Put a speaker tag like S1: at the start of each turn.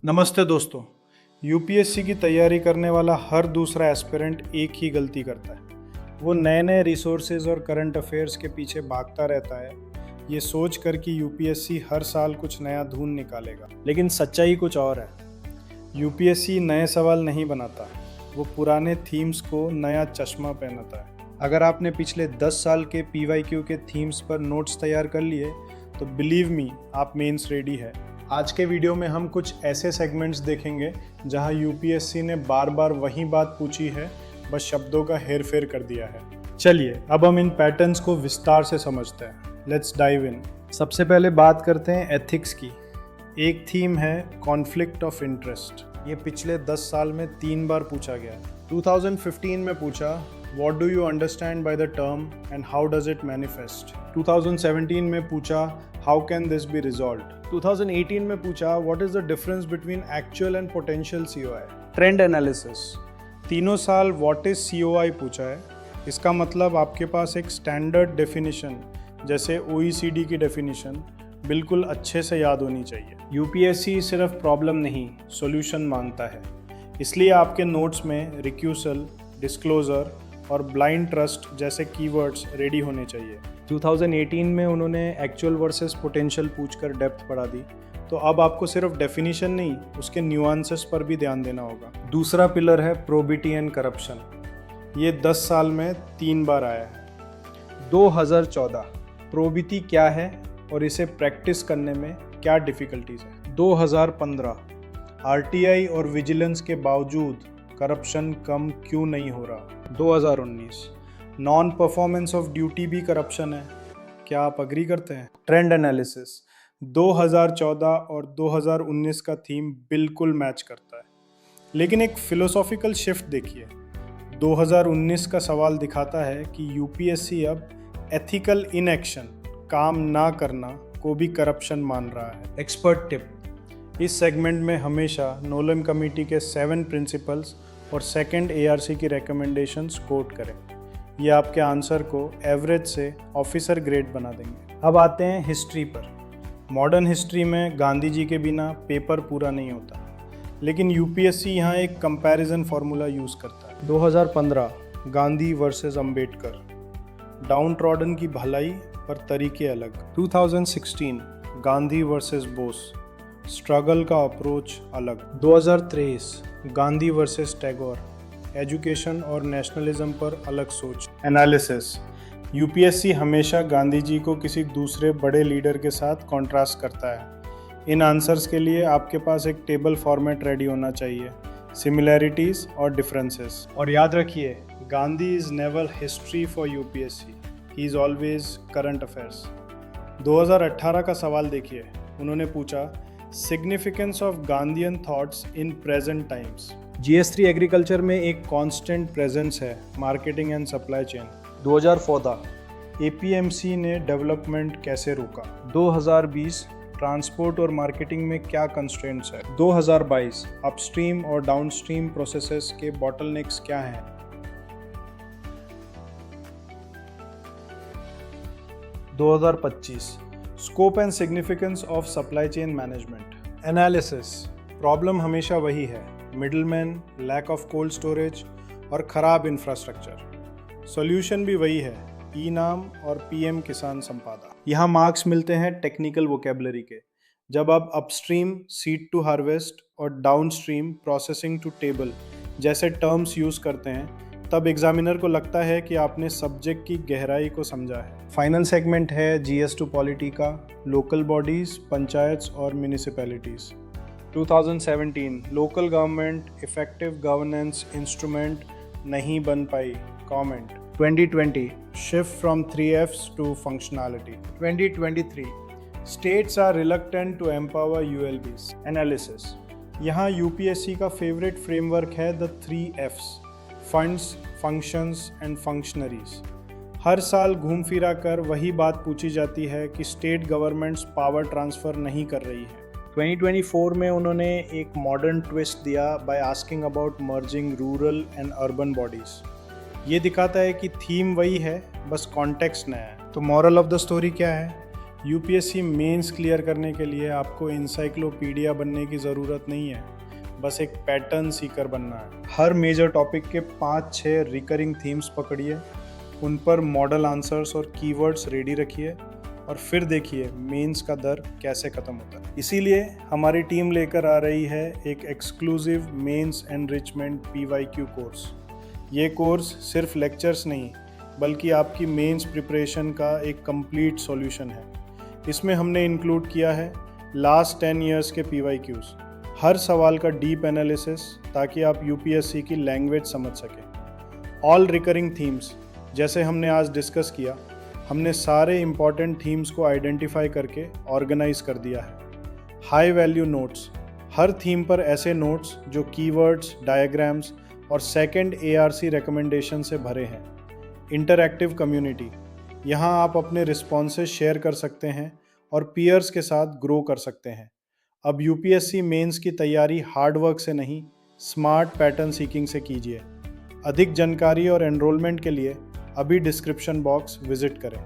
S1: नमस्ते दोस्तों। यूपीएससी की तैयारी करने वाला हर दूसरा एस्पिरेंट एक ही गलती करता है। वो नए नए रिसोर्सेज और करंट अफेयर्स के पीछे भागता रहता है, ये सोच कर कि यूपीएससी हर साल कुछ नया ढूंढ निकालेगा। लेकिन सच्चाई कुछ और है। यूपीएससी नए सवाल नहीं बनाता, वो पुराने थीम्स को नया चश्मा पहनाता है। अगर आपने पिछले 10 साल के पीवाईक्यू के थीम्स पर नोट्स तैयार कर लिए तो बिलीव मी, आप मेंस रेडी है। आज के वीडियो में हम कुछ ऐसे सेगमेंट्स देखेंगे जहां यूपीएससी ने बार बार वही बात पूछी है, बस शब्दों का हेरफेर कर दिया है। चलिए अब हम इन पैटर्न्स को विस्तार से समझते हैं। Let's dive in. सबसे पहले बात करते हैं एथिक्स की। एक थीम है कॉन्फ्लिक्ट ऑफ इंटरेस्ट। ये पिछले 10 साल में 3 बार पूछा गया। 2015 में पूछा what do you understand by the term and how does it manifest. 2017 में पूछा how can this be resolved. 2018 में पूछा what is the difference between actual and potential COI. Trend analysis. तीनों साल व्हाट इज सीओआई पूछा है। इसका मतलब आपके पास एक स्टैंडर्ड डेफिनेशन जैसे ओईसीडी की डेफिनेशन बिल्कुल अच्छे से याद होनी चाहिए। यूपीएससी सिर्फ प्रॉब्लम नहीं, सॉल्यूशन मांगता है। इसलिए आपके नोट्स में रिक्यूसल, डिस्क्लोजर और ब्लाइंड ट्रस्ट जैसे कीवर्ड्स रेडी होने चाहिए। 2018 में उन्होंने एक्चुअल वर्सेस पोटेंशियल पूछकर डेप्थ बढ़ा दी, तो अब आपको सिर्फ डेफिनेशन नहीं, उसके न्यूआंसेस पर भी ध्यान देना होगा। दूसरा पिलर है प्रोबिटी एंड करप्शन। ये 10 साल में 3 बार आया है। 2014 प्रोबिटी क्या है और इसे प्रैक्टिस करने में क्या डिफ़िकल्टीज है। 2015 आरटीआई और विजिलेंस के बावजूद करप्शन कम क्यों नहीं हो रहा। 2019 नॉन परफॉर्मेंस ऑफ ड्यूटी भी करप्शन है, क्या आप अग्री करते हैं। Trend analysis. 2014 और 2019 का थीम बिल्कुल मैच करता है, लेकिन एक फिलोसॉफिकल शिफ्ट देखिए। 2019 का सवाल दिखाता है कि यूपीएससी अब एथिकल इनएक्शन, काम ना करना को भी करप्शन मान रहा है। Expert tip. इस सेगमेंट में हमेशा नोलन कमेटी के 7 प्रिंसिपल्स और सेकंड एआरसी की रिकमेंडेशंस कोट करें। ये आपके आंसर को एवरेज से ऑफिसर ग्रेड बना देंगे। अब आते हैं हिस्ट्री पर। मॉडर्न हिस्ट्री में गांधी जी के बिना पेपर पूरा नहीं होता, लेकिन यूपीएससी यहाँ एक कंपैरिजन फार्मूला यूज़ करता है। 2015 Gandhi versus Ambedkar, down trodden की भलाई पर तरीके अलग। 2016 गांधी वर्सेस बोस, स्ट्रगल का अप्रोच अलग। 2023 गांधी वर्सेस टैगोर, एजुकेशन और नेशनलिज्म पर अलग सोच। एनालिसिस। यूपीएससी हमेशा गांधी जी को किसी दूसरे बड़े लीडर के साथ कॉन्ट्रास्ट करता है। इन आंसर्स के लिए आपके पास एक टेबल फॉर्मेट रेडी होना चाहिए, सिमिलैरिटीज और डिफरेंसेस। और याद रखिए, Gandhi is never history for UPSC, he is always current affairs. 2018 का सवाल देखिए, उन्होंने पूछा significance of Gandhian thoughts in present times. जीएस3 एग्रीकल्चर में एक कांस्टेंट प्रेजेंस है, marketing and supply chain. 2014 APMC ने डेवलपमेंट कैसे रोका। 2020 ट्रांसपोर्ट और मार्केटिंग में क्या कंस्ट्रेंट्स है। 2022 अपस्ट्रीम और डाउनस्ट्रीम प्रोसेसेस के बॉटलनेक्स क्या हैं। 2025 scope and significance of supply chain management. Analysis. Problem हमेशा वही है, middleman, lack of cold storage और ख़राब इंफ्रास्ट्रक्चर। सॉल्यूशन भी वही है, ई नाम और पीएम किसान संपादा। यहाँ मार्क्स मिलते हैं टेक्निकल वोकेबलरी के। जब आप अपस्ट्रीम सीड टू हार्वेस्ट और डाउनस्ट्रीम प्रोसेसिंग टू टेबल जैसे टर्म्स यूज़ करते हैं, तब एग्जामिनर को लगता है कि आपने सब्जेक्ट की गहराई को समझा है। फाइनल सेगमेंट है जीएस2 पॉलिटी का, लोकल बॉडीज़, पंचायत्स और municipalities. 2017 local government effective governance instrument नहीं बन पाई, comment. 2020 shift from 3Fs to functionality. 2023 states are reluctant to empower ULBs. Analysis. यहाँ यूपीएससी का फेवरेट फ्रेमवर्क है the 3Fs, funds, functions and functionaries. हर साल घूम फिरा कर वही बात पूछी जाती है कि स्टेट गवर्नमेंट्स पावर ट्रांसफ़र नहीं कर रही है। 2024 में उन्होंने एक मॉडर्न ट्विस्ट दिया by asking about merging rural and urban bodies. ये दिखाता है कि थीम वही है, बस कॉन्टेक्स्ट नया है। तो मॉरल ऑफ द स्टोरी क्या है? यूपीएससी मेंस क्लियर करने के लिए आपको इंसाइक्लोपीडिया बनने की ज़रूरत नहीं है, बस एक पैटर्न सीकर बनना है। हर मेजर टॉपिक के 5-6 रिकरिंग थीम्स पकड़िए, उन पर मॉडल आंसर्स और कीवर्ड्स रेडी रखिए और फिर देखिए मेंस का डर कैसे ख़त्म होता है। इसीलिए हमारी टीम लेकर आ रही है एक exclusive mains enrichment PYQ course. ये कोर्स सिर्फ लेक्चर्स नहीं बल्कि आपकी मेंस प्रिपरेशन का एक कंप्लीट सॉल्यूशन है। इसमें हमने इंक्लूड किया है लास्ट 10 इयर्स के PYQs, हर सवाल का डीप एनालिसिस ताकि आप यूपीएससी की लैंग्वेज समझ सकें। ऑल रिकरिंग थीम्स जैसे हमने आज डिस्कस किया, हमने सारे इम्पॉर्टेंट थीम्स को आइडेंटिफाई करके ऑर्गेनाइज कर दिया है। हाई वैल्यू नोट्स, हर थीम पर ऐसे नोट्स जो कीवर्ड्स, डायग्राम्स और सेकंड ARC रिकमेंडेशन से भरे हैं। इंटरैक्टिव कम्युनिटी, यहाँ आप अपने रिस्पॉन्सेस शेयर कर सकते हैं और पीयर्स के साथ ग्रो कर सकते हैं। अब यूपीएससी मेंस की तैयारी हार्ड वर्क से नहीं, स्मार्ट पैटर्न सीकिंग से कीजिए। अधिक जानकारी और एनरोलमेंट के लिए अभी डिस्क्रिप्शन बॉक्स विजिट करें।